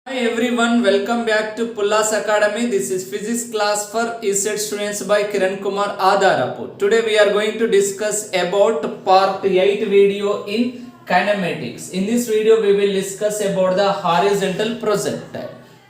Hi everyone, welcome back to PULLAS Academy. This is physics class for ECET students by Kiran Kumar Adarapu. Today we are going to discuss about part 8 video in kinematics. In this video we will discuss about the horizontal projectile.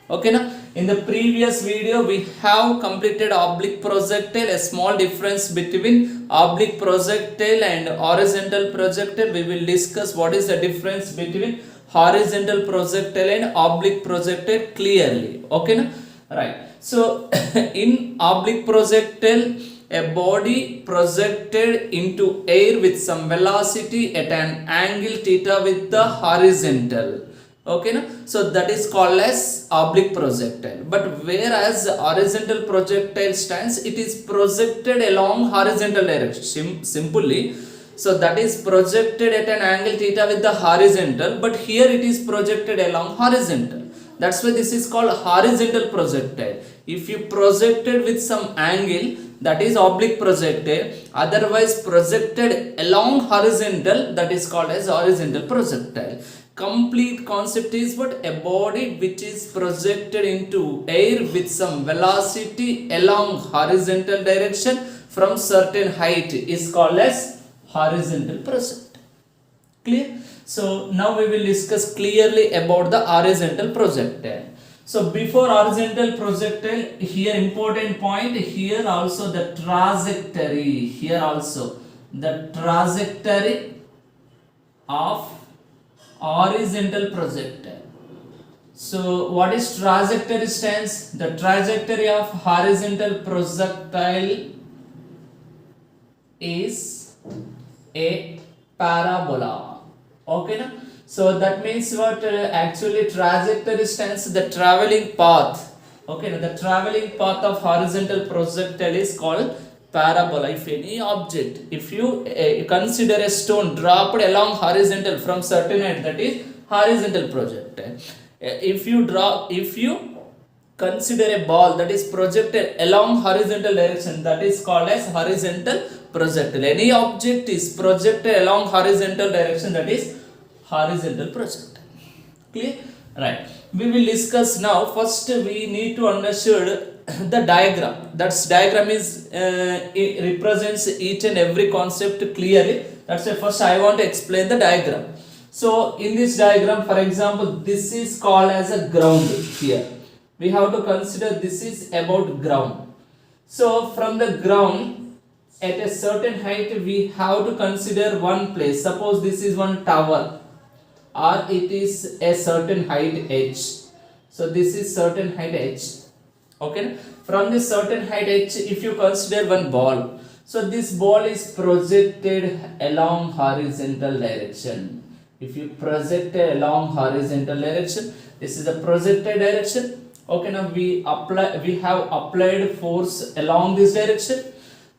Okay now, in the previous video we have completed oblique projectile. A small difference between oblique projectile and horizontal projectile. We will discuss what is the difference between horizontal projectile and oblique projectile clearly. Okay na? Right. So in oblique projectile, a body projected into air with some velocity at an angle theta with the horizontal. Okay na? So that is called as oblique projectile. But whereas horizontal projectile stands, it is projected along horizontal direction simply. So that is projected at an angle theta with the horizontal, but here it is projected along horizontal. That's why this is called horizontal projectile. If you projected with some angle, that is oblique projectile, otherwise projected along horizontal, that is called as horizontal projectile. Complete concept is what? A body which is projected into air with some velocity along horizontal direction from certain height is called as horizontal projectile. Clear? So now we will discuss clearly about the horizontal projectile. So before horizontal projectile, here important point, here also the trajectory, here also the trajectory of horizontal projectile. So what is trajectory stands? The trajectory of horizontal projectile is a parabola. Okay na? So that means what? Actually trajectory stands the traveling path. Okay na? The traveling path of horizontal projectile is called parabola. If any object, if you consider a stone dropped along horizontal from certain height, that is horizontal projectile. If you consider a ball that is projected along horizontal direction, that is called as horizontal projectile. Any object is projected along horizontal direction, that is horizontal projectile. Clear? Right. We will discuss now. First we need to understand the diagram. That diagram is it represents each and every concept clearly. That's why first I want to explain the diagram. So in this diagram, for example, this is called as a ground here. We have to consider this is about ground. So from the ground at a certain height we have to consider one place. Suppose this is one tower or it is a certain height h. So this is certain height h. Okay. From this certain height h, if you consider one ball, so this ball is projected along horizontal direction. If you project along horizontal direction, this is the projected direction. Okay, now we have applied force along this direction,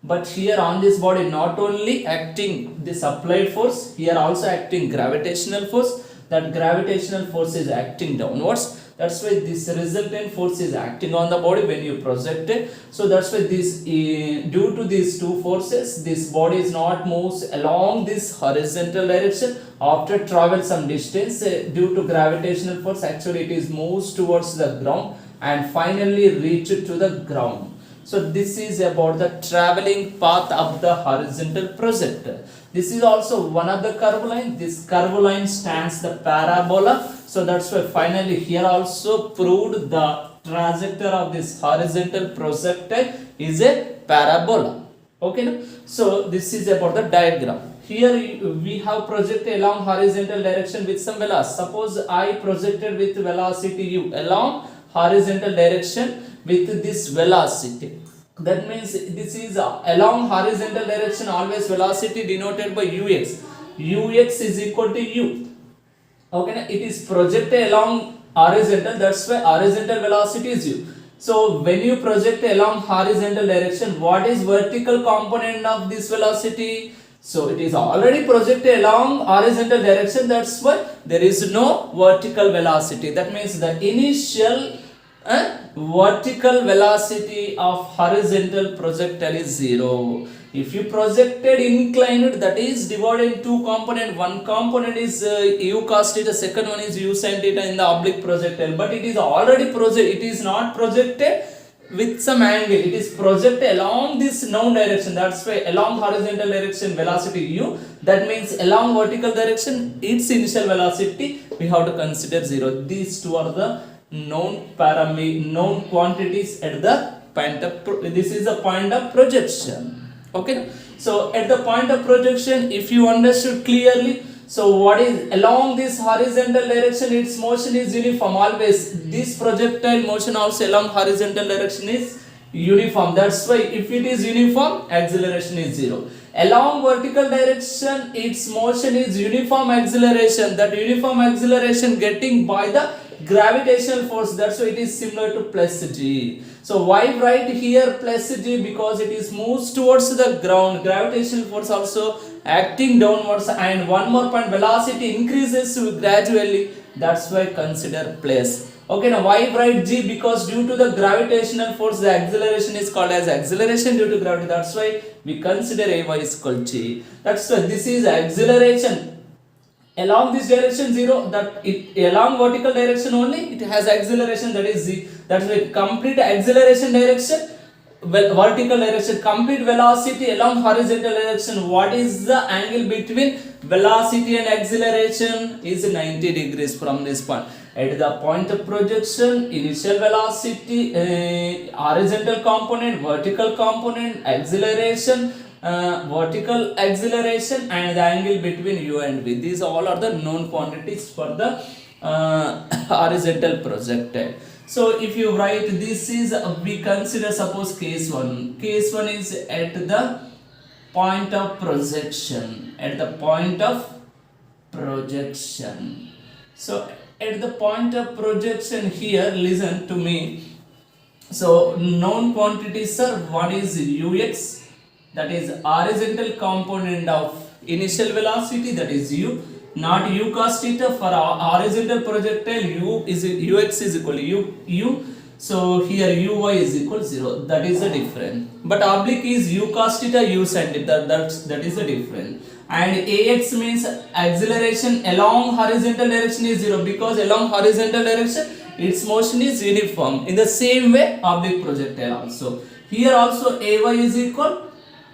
but here on this body not only acting this applied force, here also acting gravitational force. That gravitational force is acting downwards. That's why this resultant force is acting on the body when you project it. So that's why this due to these two forces, this body is not moves along this horizontal direction. After travel some distance, due to gravitational force, actually it is moves towards the ground and finally reach to the ground. So this is about the traveling path of the horizontal projectile. This is also one of the curve line. This curve line stands the parabola. So that's why finally here also proved the trajectory of this horizontal projectile is a parabola. Okay now? So this is about the diagram. Here we have projected along horizontal direction with some velocity. Suppose I projected with velocity u along horizontal direction with this velocity. That means this is along horizontal direction, always velocity denoted by ux. Ux is equal to u. Okay, it is projected along horizontal, that's why horizontal velocity is u. So when you project along horizontal direction, what is vertical component of this velocity? So it is already projected along horizontal direction, that's why there is no vertical velocity. That means the initial vertical velocity of horizontal projectile is 0. If you projected inclined, that is divided in two component. One component is u cos theta, second one is u sin theta in the oblique projectile. But it is already it is not projected with some angle. It is projected along this known direction. That's why along horizontal direction velocity u. That means along vertical direction its initial velocity we have to consider 0. These two are the known quantities at the point of this is the point of projection. Okay, so at the point of projection, if you understood clearly, so what is along this horizontal direction, its motion is uniform always. This projectile motion also along horizontal direction is uniform. That's why if it is uniform, acceleration is 0. Along vertical direction, its motion is uniform acceleration. That uniform acceleration getting by the gravitational force. That's why it is similar to plus g. So why write here plus g? Because it is moves towards the ground. Gravitational force also acting downwards, and one more point, velocity increases gradually. That's why consider plus. Okay, now why write g? Because due to the gravitational force, the acceleration is called as acceleration due to gravity. That's why we consider ay is equal to g. That's why this is acceleration. Along this direction 0, that it along vertical direction only it has acceleration, that is z. That's why complete acceleration direction, vertical direction, complete velocity along horizontal direction. What is the angle between velocity and acceleration? Is 90 degrees from this point. At the point of projection, initial velocity, horizontal component, vertical component, acceleration, vertical acceleration, and the angle between u and v. These all are the known quantities for the horizontal projectile. So if you write this is, we consider suppose case 1. Case 1 is at the point of projection. At the point of projection. So at the point of projection here, listen to me. So known quantities are, one is ux, that is horizontal component of initial velocity, that is u, not u cos theta. For horizontal projectile ux is equal to u, so here uy is equal to 0. That is the difference. But oblique is u cos theta, u sin theta. That is the difference. And ax means acceleration along horizontal direction is 0, because along horizontal direction its motion is uniform. In the same way oblique projectile also. Here also ay is equal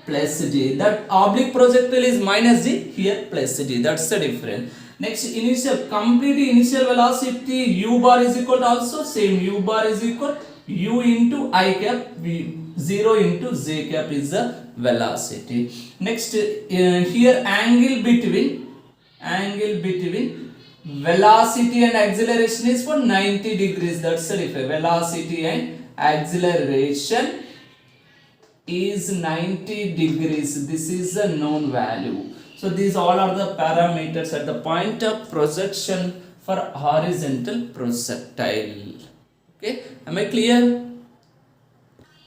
plus g. That oblique projectile is minus g, here plus g. That's the difference. Next, complete initial velocity u bar is equal to also same, u bar is equal u into I cap, 0 into j cap is the velocity. Next, here angle between velocity and acceleration is for 90 degrees. That's the difference. Velocity and acceleration is 90 degrees. This is a known value. So these all are the parameters at the point of projection for horizontal projectile. Okay, am I clear?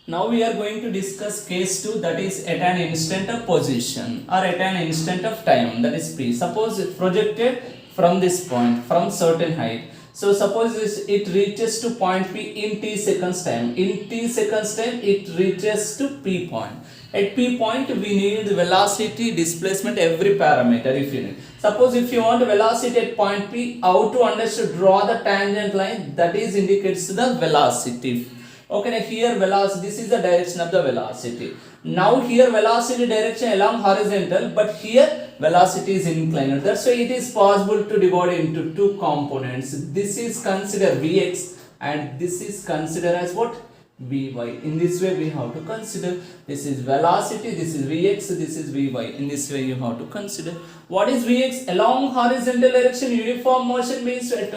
Now we are going to discuss case 2, that is at an instant of position or at an instant of time, that is p. Suppose it projected from this point, from certain height. So suppose it reaches to point P in t seconds time. In t seconds time it reaches to P point. At P point we need velocity, displacement, every parameter if you need. Suppose if you want velocity at point P, how to understand, draw the tangent line, that is indicates the velocity. Okay, now here velocity, this is the direction of the velocity. Now here velocity direction along horizontal, but here velocity is inclined. That's why it is possible to divide into two components. This is considered Vx and this is considered as what? Vy. In this way we have to consider, this is velocity, this is Vx, this is Vy. In this way you have to consider. What is Vx? Along horizontal direction uniform motion means at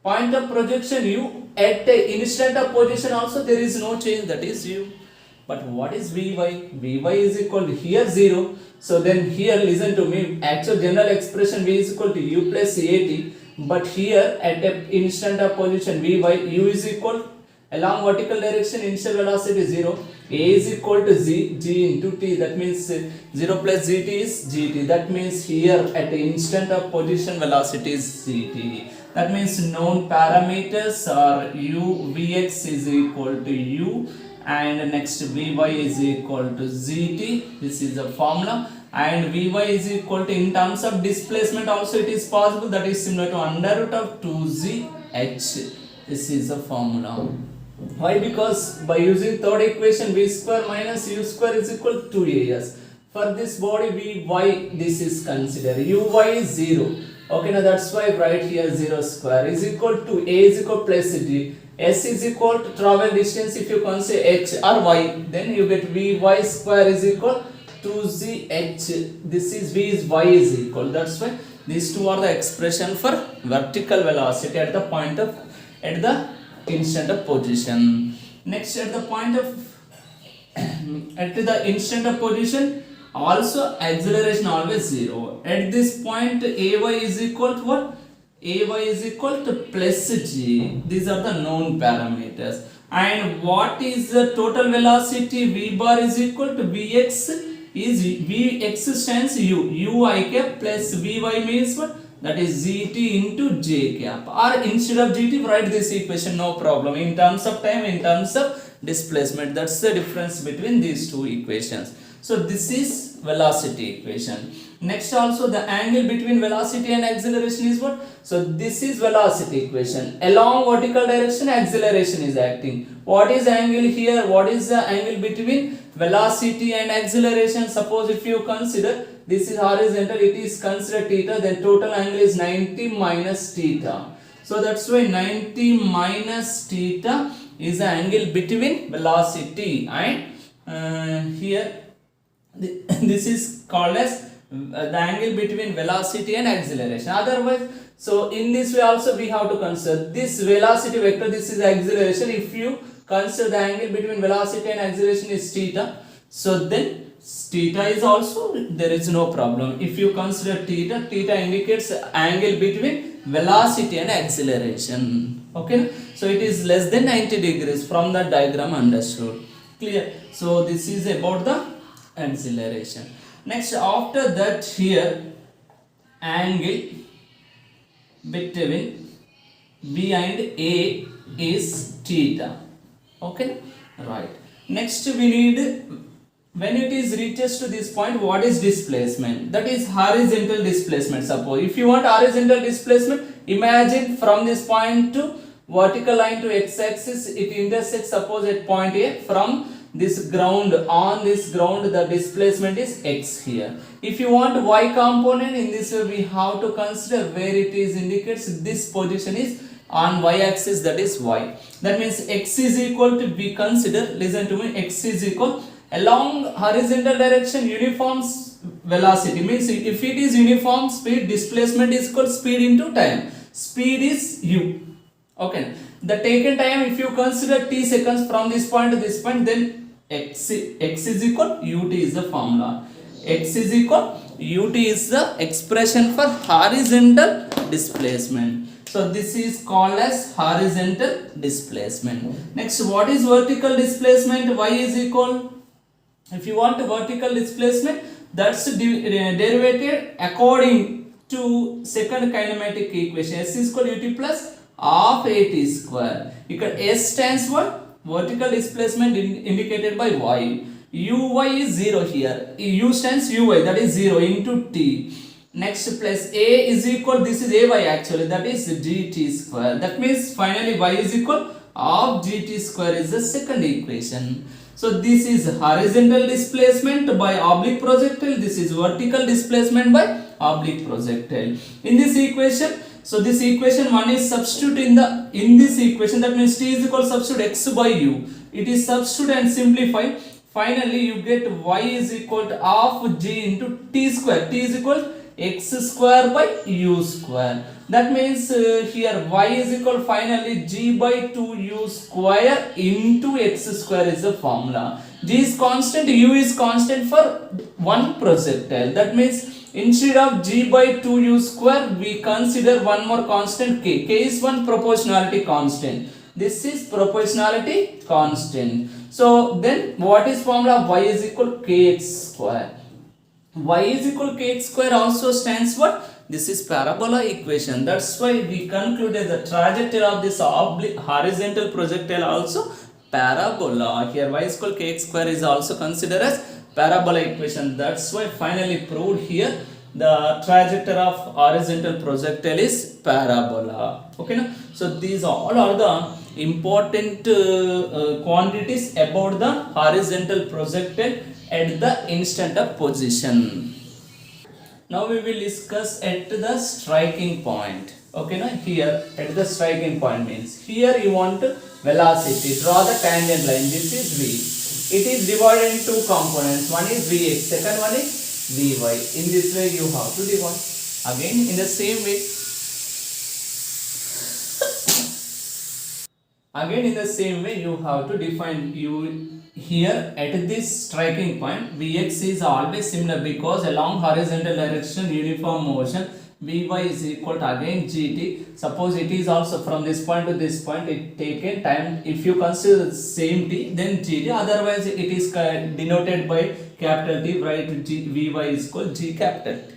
point of projection u, at the instant of position also there is no change, that is u. But what is Vy? Vy is equal to here 0. So then here listen to me, actual general expression v is equal to u plus at. But here at the instant of position Vy, u is equal, along vertical direction initial velocity is 0. A is equal to z, g into t. That means 0 plus gt is gt. That means here at the instant of position velocity is gt. That means known parameters are u vx is equal to u, and next vy is equal to zt. This is the formula. And vy is equal to, in terms of displacement also it is possible, that is similar to under root of 2gh. This is the formula. Why? Because by using third equation, v square minus u square is equal to 2as. For this body vy, this is considered, uy is 0. Okay, now that's why I write here 0 square is equal to a is equal plus g, s is equal to travel distance. If you consider h or y, then you get vy square is equal to 2gh. This is v is y is equal. That's why these two are the expression for vertical velocity at the point of, at the instant of position. Next, at the point of at the instant of position, also acceleration always 0. At this point ay is equal to what? Ay is equal to plus g. These are the known parameters. And what is the total velocity? V bar is equal to vx is vx stands u, ui cap plus vy means what? That is gt into j cap. Or instead of gt, write this equation, no problem. In terms of time, in terms of displacement, that's the difference between these two equations. So this is velocity equation. Next, also the angle between velocity and acceleration is what? So this is velocity equation. Along vertical direction, acceleration is acting. What is angle here? What is the angle between velocity and acceleration? Suppose if you consider this is horizontal, it is considered theta, then total angle is 90 minus theta. So that's why 90 minus theta is the angle between velocity and here this is called as the angle between velocity and acceleration. Otherwise, so in this way also we have to consider this velocity vector, this is acceleration. If you consider the angle between velocity and acceleration is theta, so then theta is also, there is no problem. If you consider theta, theta indicates angle between velocity and acceleration. Okay, so it is less than 90 degrees from the diagram understood. Clear? So this is about the acceleration. Next, after that, here angle between B and A is theta. Okay, right. Next, we need, when it is reaches to this point, what is displacement? That is horizontal displacement. Suppose if you want horizontal displacement, imagine from this point to vertical line to x-axis, it intersects, suppose at point A. From this ground, on this ground, the displacement is x here. If you want y component, in this way we have to consider where it is indicates this position is on y axis, that is y. That means x is equal to, we consider, listen to me, x is equal along horizontal direction uniform velocity, means if it is uniform speed, displacement is equal speed into time. Speed is u. Okay, the taken time, if you consider t seconds from this point to this point, then x is equal ut is the formula. X is equal ut is the expression for horizontal displacement. So this is called as horizontal displacement. Next, what is vertical displacement? Y is equal, if you want vertical displacement, that's derivative according to second kinematic equation. S is equal ut plus half at square. You can, S stands for vertical displacement indicated by y. Uy is 0 here. U stands uy, that is 0 into t. Next, plus a is equal, this is ay actually, that is gt square. That means finally y is equal half gt square is the second equation. So this is horizontal displacement by oblique projectile. This is vertical displacement by oblique projectile. In this equation, so this equation 1 is substitute in this equation, that means t is equal substitute x by u. It is substitute and simplify. Finally, you get y is equal to half g into t square. T is equal x square by u square. That means here y is equal finally g by 2u square into x square is the formula. G is constant, u is constant for one projectile. That means instead of g by 2u square, we consider one more constant k. K is one proportionality constant. This is proportionality constant. So then what is formula? Y is equal kx square. Y is equal kx square also stands for This is parabola equation. That's why we concluded the trajectory of this horizontal projectile also parabola. Here y is equal kx square is also considered as parabola equation. That's why finally proved here the trajectory of horizontal projectile is parabola. Okay, now so these all are the important quantities about the horizontal projectile at the instant of position. Now we will discuss at the striking point. Okay, now here at the striking point means here you want velocity. Draw the tangent line. This is v. It is divided into two components. One is vx, second one is vy. In this way you have to divide. Again in the same way. Again in the same way you have to define here at this striking point Vx is always similar because along horizontal direction uniform motion Vy is equal to again gt. Suppose it is also from this point to this point, it taken time. If you consider the same t then gt, otherwise it is denoted by capital T, right? Vy is equal g capital T.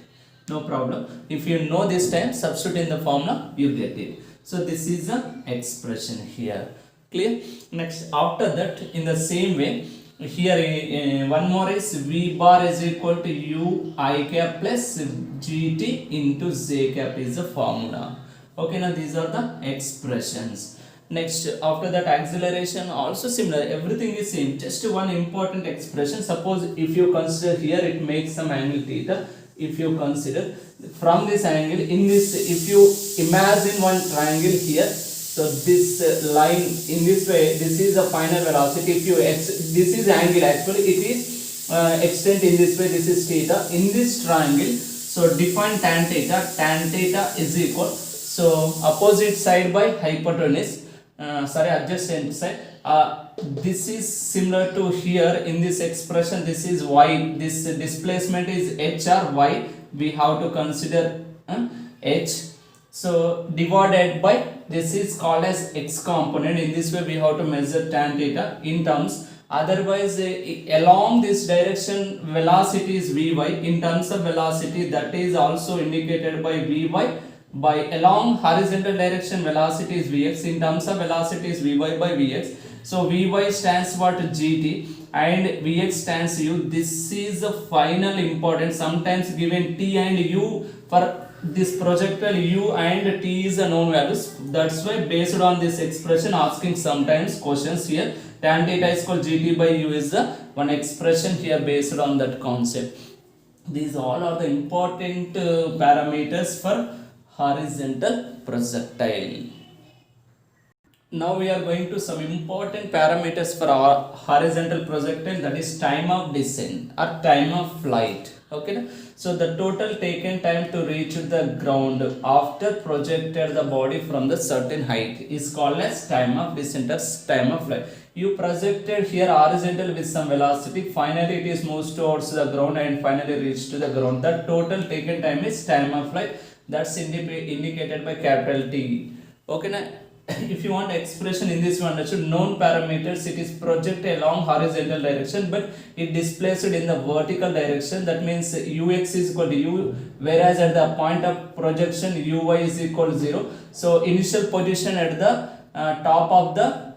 No problem. If you know this time, substitute in the formula, you get it. So this is the expression here. Clear? Next, after that, in the same way, here one more is v bar is equal to u I cap plus gt into j cap is the formula. Okay, now these are the expressions. Next, after that, acceleration also similar. Everything is same. Just one important expression. Suppose if you consider here, it makes some angle theta. If you consider from this angle, in this, if you imagine one triangle here, so this line in this way, this is the final velocity. If you this is angle, actually it is extend in this way, this is theta. In this triangle, so define tan theta. Tan theta is equal, so opposite side by hypotenuse, adjacent side. This is similar to here in this expression. This is y, this displacement is h or y. We have to consider h. So divided by, this is called as x component. In this way we have to measure tan theta in terms. Otherwise along this direction velocity is vy. In terms of velocity, that is also indicated by vy. By along horizontal direction velocity is vx. In terms of velocity is vy by vx. So vy stands for gt and vx stands u. This is the final important. Sometimes given t and u for this projectile, u and t is a known values. That's why based on this expression asking sometimes questions here, tan theta is equal gt by u is the one expression here based on that concept. These all are the important parameters for horizontal projectile. Now we are going to some important parameters for our horizontal projectile, that is time of descent or time of flight. Okay, so the total taken time to reach the ground after projected the body from the certain height is called as time of descent or time of flight. You projected here horizontal with some velocity, finally it is moves towards the ground and finally reached to the ground. The total taken time is time of flight. That's indicated by capital T. Okay, now if you want expression in this one, known parameters, it is projected along horizontal direction but it displaced in the vertical direction. That means ux is equal to u, whereas at the point of projection uy is equal to 0. So initial position at the top of the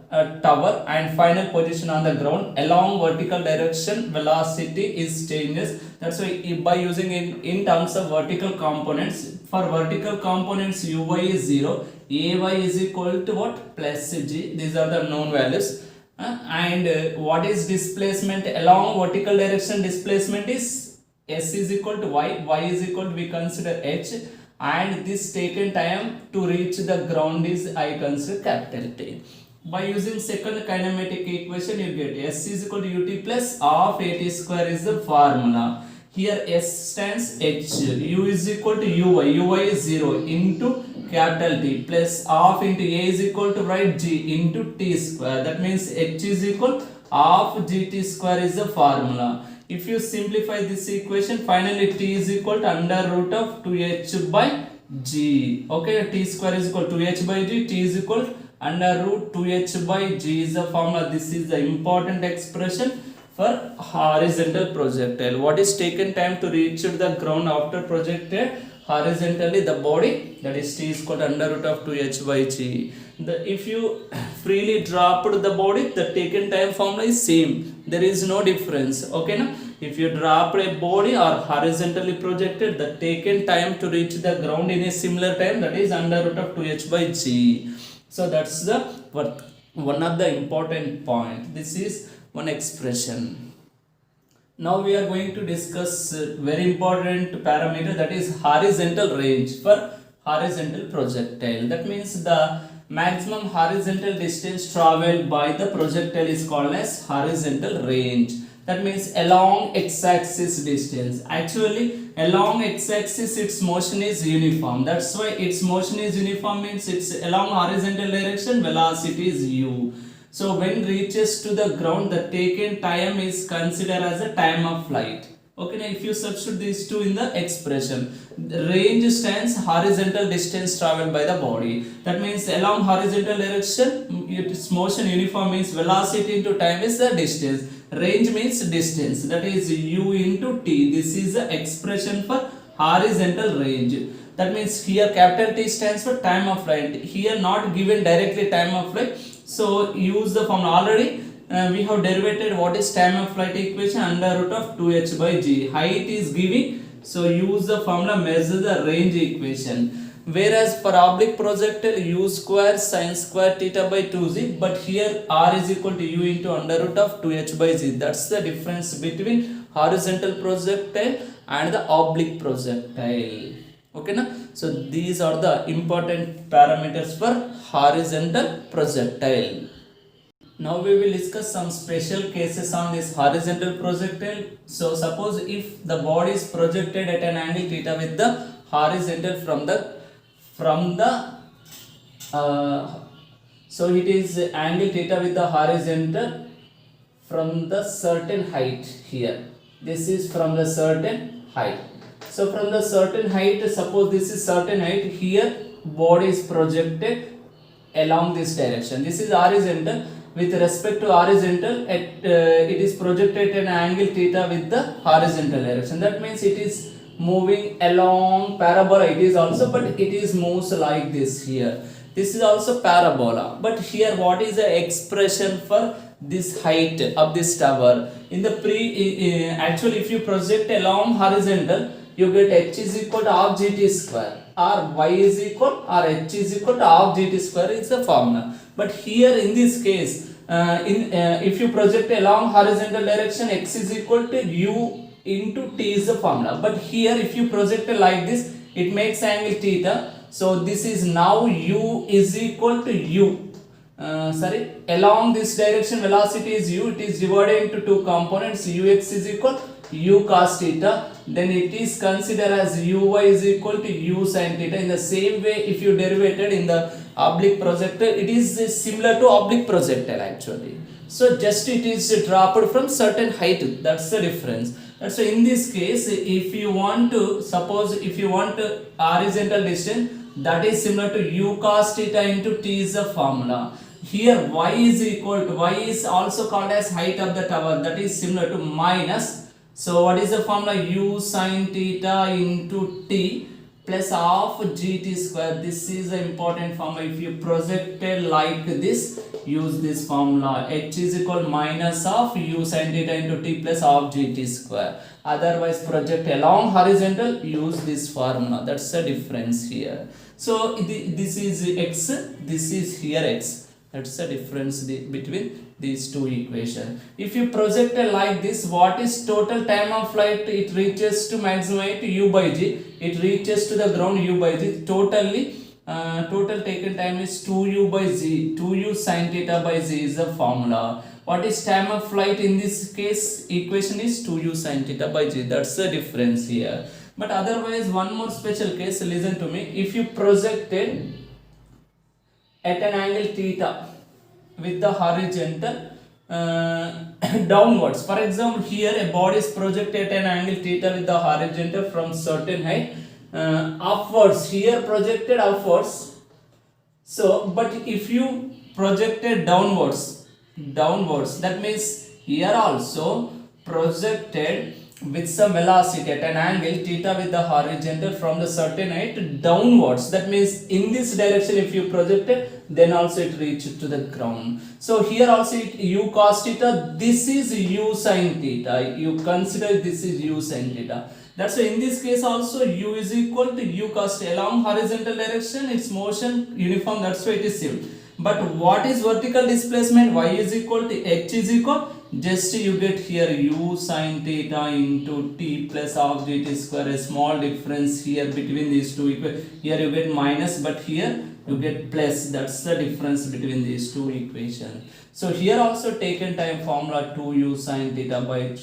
tower and final position on the ground along vertical direction velocity is changes. That's why by using in terms of vertical components, for vertical components uy is 0, ay is equal to what? Plus g. These are the known values. And what is displacement along vertical direction? Displacement is s is equal to y is equal to, we consider h, and this taken time to reach the ground is I consider capital T. By using second kinematic equation, you get s is equal to ut plus half at square is the formula. Here s stands h, u is equal to uy is 0 into capital T plus half into a is equal to right g into t square. That means h is equal half gt square is the formula. If you simplify this equation, finally t is equal to under root of 2h by g. Okay, t square is equal to 2h by g, t is equal to under root 2h by g is the formula. This is the important expression for horizontal projectile. What is taken time to reach the ground after projected horizontally the body, that is t is equal to under root of 2h by g. If you freely dropped the body, the taken time formula is same, there is no difference. Okay na? If you drop a body or horizontally projected, the taken time to reach the ground in a similar time, that is under root of 2h by g. So that's the one of the important point. This is one expression. Now we are going to discuss very important parameter, that is horizontal range for horizontal projectile. That means the maximum horizontal distance traveled by the projectile is called as horizontal range. That means along x-axis distance. Actually along x-axis its motion is uniform. That's why its motion is uniform means it's along horizontal direction, velocity is u. So when reaches to the ground, the taken time is considered as a time of flight. Okay, now if you substitute these two in the expression, the range stands horizontal distance traveled by the body. That means along horizontal direction, its motion uniform means velocity into time is the distance. Range means distance, that is u into t. This is the expression for horizontal range. That means here capital T stands for time of flight. Here not given directly time of flight. So use the formula. Already we have derivated what is time of flight equation, under root of 2h by g. Height is giving, so use the formula, measure the range equation. Whereas for oblique projectile, u square sin square theta by 2z, but here r is equal to u into under root of 2h by z. That's the difference between horizontal projectile and the oblique projectile. Okay na? So these are the important parameters for horizontal projectile. Now we will discuss some special cases on this horizontal projectile. So suppose if the body is projected at an angle theta with the horizontal so it is angle theta with the horizontal from the certain height here. This is from the certain height. So from the certain height, suppose this is certain height, here body is projected along this direction. This is horizontal. With respect to horizontal, it is projected at an angle theta with the horizontal direction. That means it is moving along parabola. It is also, but it is moves like this here. This is also parabola. But here what is the expression for this height of this tower? In the actually if you project along horizontal, you get h is equal to half gt square, or y is equal, or h is equal to half gt square is the formula. But here in this case, if you project along horizontal direction, x is equal to u into t is the formula. But here if you project like this, it makes angle theta. So this is now u is equal to u. Along this direction velocity is u. It is divided into two components. Ux is equal u cos theta. Then it is considered as uy is equal to u sin theta. In the same way, if you derivated in the oblique projectile, it is similar to oblique projectile actually. So just it is dropped from certain height. That's the difference. So in this case, if you want to, suppose if you want horizontal distance, that is similar to u cos theta into t is the formula. Here y is equal to, y is also called as height of the tower, that is similar to minus. So what is the formula? U sin theta into t plus half gt square. This is the important formula. If you project it like this, use this formula. H is equal minus of u sin theta into t plus half gt square. Otherwise project along horizontal, use this formula. That's the difference here. So this is x, this is here x. That's the difference between these two equations. If you project it like this, what is total time of flight? It reaches to maximum height u by g. It reaches to the ground u by g. Total taken time is 2u by z. 2u sin theta by z is the formula. What is time of flight in this case? Equation is 2u sin theta by g. That's the difference here. But otherwise, one more special case, listen to me. If you projected at an angle theta with the horizontal downwards. For example, here a body is projected at an angle theta with the horizontal from certain height upwards. Here projected upwards. So, but if you projected downwards, that means here also projected with some velocity at an angle theta with the horizontal from the certain height downwards. That means in this direction if you project it, then also it reaches to the ground. So here also it u cos theta, this is u sin theta, you consider this is u sin theta. That's why in this case also u is equal to u cos theta. Along horizontal direction its motion uniform, that's why it is same. But what is vertical displacement? Y is equal to h is equal, just you get here u sin theta into t plus half dt square, a small difference here between these two equations. Here you get minus, but here you get plus, that's the difference between these two equations. So here also taken time formula 2u sin theta by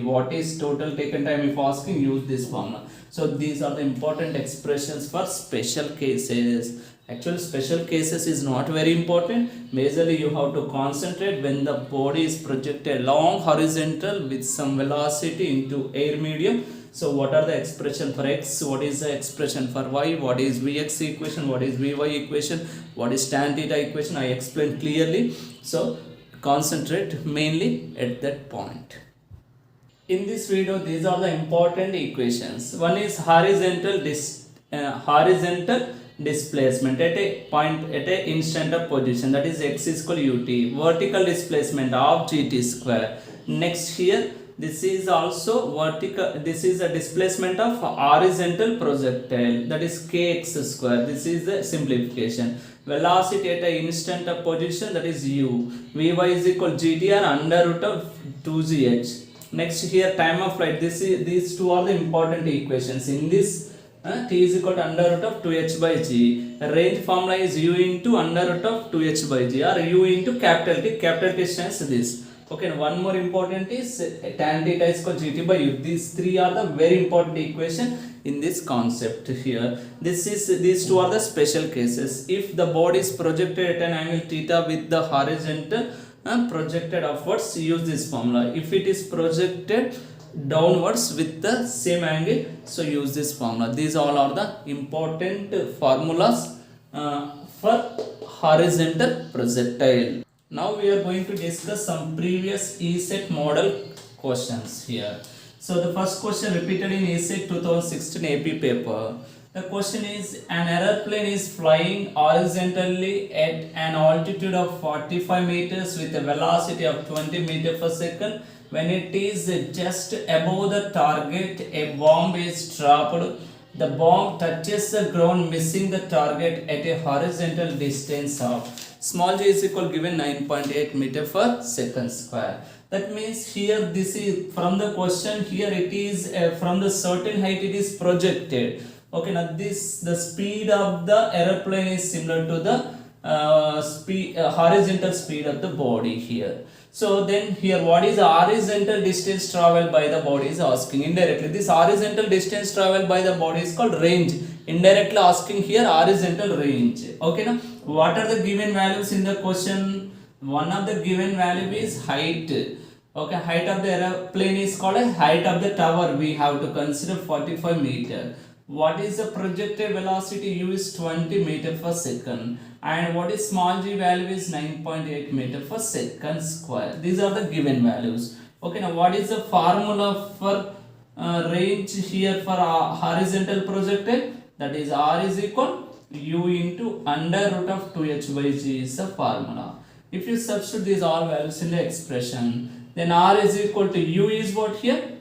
what is total taken time, if asking, use this formula. So these are the important expressions for special cases. Actually special cases is not very important. Majorly you have to concentrate when the body is projected along horizontal with some velocity into air medium. So what are the expression for x, what is the expression for y, what is vx equation, what is vy equation, what is tan theta equation, I explained clearly. So concentrate mainly at that point. In this video these are the important equations. One is horizontal displacement at a point, at a instant of position, that is x is equal to ut. Vertical displacement of gt square. Next here this is also vertical, this is a displacement of horizontal projectile, that is kx square. This is the simplification. Velocity at a instant of position, that is u. Vy is equal to gdr under root of 2gh. Next here time of flight. These two are the important equations. In this t is equal to under root of 2h by g. Range formula is u into under root of 2h by g, or u into capital T. Capital T stands this. Okay, one more important is tan theta is equal to gt by u. These three are the very important equation in this concept here. These two are the special cases. If the body is projected at an angle theta with the horizontal projected upwards, use this formula. If it is projected downwards with the same angle, so use this formula. These all are the important formulas for horizontal projectile. Now we are going to discuss some previous ECET model questions here. So the first question repeated in ECET 2016 AP paper. The question is, an aeroplane is flying horizontally at an altitude of 45 meters with a velocity of 20 meters per second. When it is just above the target, a bomb is dropped. The bomb touches the ground, missing the target at a horizontal distance of small g is equal, given 9.8 meter per second square. That means here this is from the question, here it is from the certain height it is projected. Okay, now the speed of the aeroplane is similar to the horizontal speed of the body here. So then here what is the horizontal distance traveled by the body is asking indirectly. This horizontal distance traveled by the body is called range. Indirectly asking here horizontal range. Okay, now what are the given values in the question? One of the given value is height. Okay, height of the aeroplane is called a height of the tower. We have to consider 45 meter. What is the projected velocity? U is 20 meter per second. And what is small g value is 9.8 meter per second square. These are the given values. Okay, now what is the formula for range here for horizontal projectile? That is r is equal u into under root of 2h by g is the formula. If you substitute these all values in the expression, then r is equal to u is what here?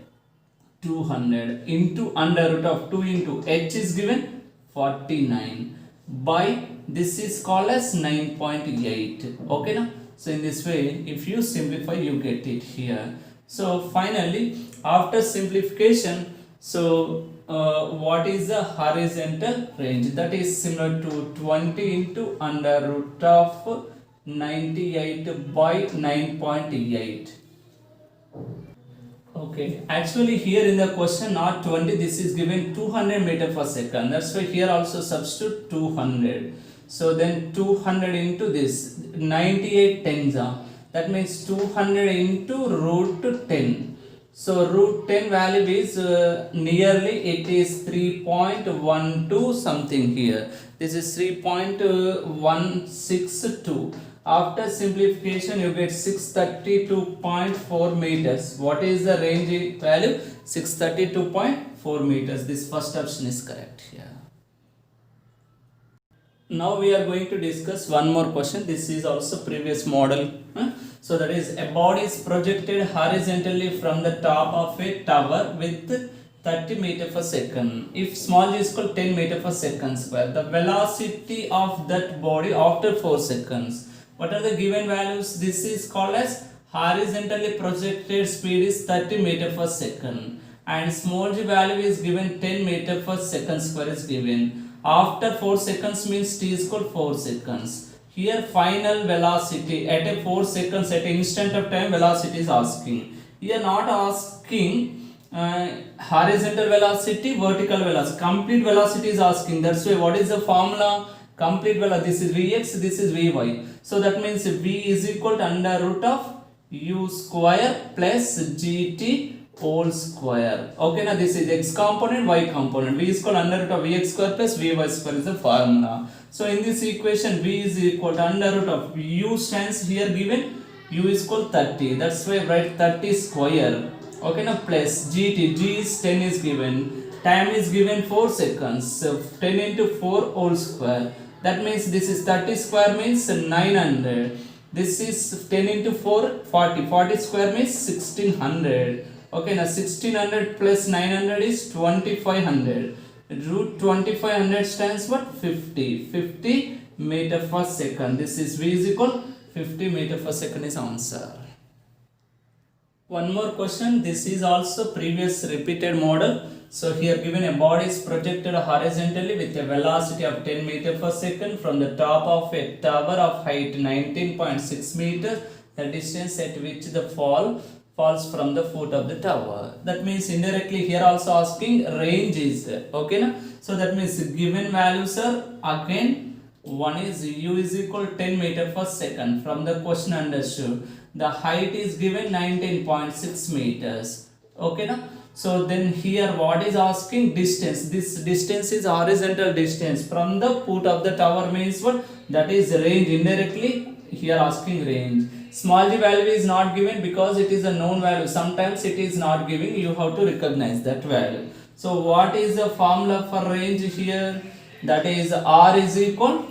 200 into under root of 2 into h is given 49 by this is called as 9.8. Okay, now so in this way if you simplify you get it here. So finally after simplification, so what is the horizontal range? That is similar to 20 into under root of 98 by 9.8. Okay, actually here in the question not 20, this is given 200 meter per second. That's why here also substitute 200. So then 200 into this 98 tens are, that means 200 into root 10. So root 10 value is nearly it is 3.12 something here. This is 3.162. After simplification, you get 632.4 meters. What is the range value? 632.4 meters. This first option is correct here. Now we are going to discuss one more question. This is also previous model. So that is, a body is projected horizontally from the top of a tower with 30 meter per second. If small g is equal to 10 meter per second square, the velocity of that body after 4 seconds. What are the given values? This is called as horizontally projected speed is 30 meter per second, and small g value is given 10 meter per second square is given. After 4 seconds means t is equal to 4 seconds. Here final velocity at a 4 seconds, at an instant of time velocity is asking. Here not asking horizontal velocity, vertical velocity, complete velocity is asking. That's why what is the formula? Complete velocity, this is Vx, this is Vy. So that means V is equal to under root of u square plus gt whole square. Okay, now this is x component, y component. V is equal to under root of Vx square plus Vy square is the formula. So in this equation, V is equal to under root of u stands here given, u is equal to 30. That's why write 30 square. Okay, now plus gt, g is 10 is given, time is given 4 seconds, so 10 into 4 whole square. That means this is 30 square means 900. This is 10 into 4, 40. 40 square means 1600. Okay, now 1600 plus 900 is 2500. Root 2500 stands what? 50. 50 meter per second. This is V is equal 50 meter per second is answer. One more question. This is also previous repeated model. So here given a body is projected horizontally with a velocity of 10 meter per second from the top of a tower of height 19.6 meters. The distance at which the falls from the foot of the tower. That means indirectly here also asking range is there. Okay, na? So that means given values are again, one is u is equal to 10 meter per second from the question understood. The height is given 19.6 meters. Okay, na? So then here what is asking? Distance. This distance is horizontal distance from the foot of the tower means what? That is range. Indirectly here asking range. Small g value is not given because it is a known value. Sometimes it is not giving. You have to recognize that value. So what is the formula for range here? That is R is equal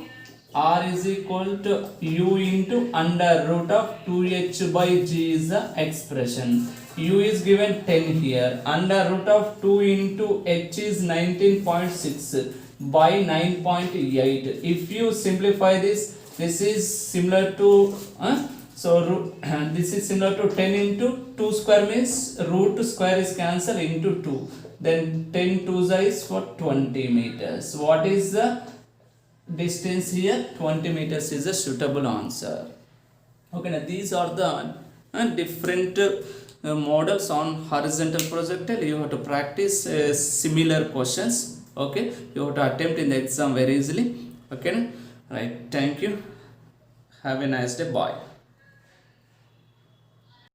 to u into under root of 2h by g is the expression. U is given 10 here. Under root of 2 into h is 19.6 by 9.8. If you simplify this, this is similar to this is similar to 10 into 2 square means root square is cancelled into 2. Then 10 2 is for 20 meters. What is the distance here? 20 meters is a suitable answer. Okay, now these are the different models on horizontal projectile. You have to practice similar questions. Okay, you have to attempt in the exam very easily. Okay, right. Thank you. Have a nice day. Bye.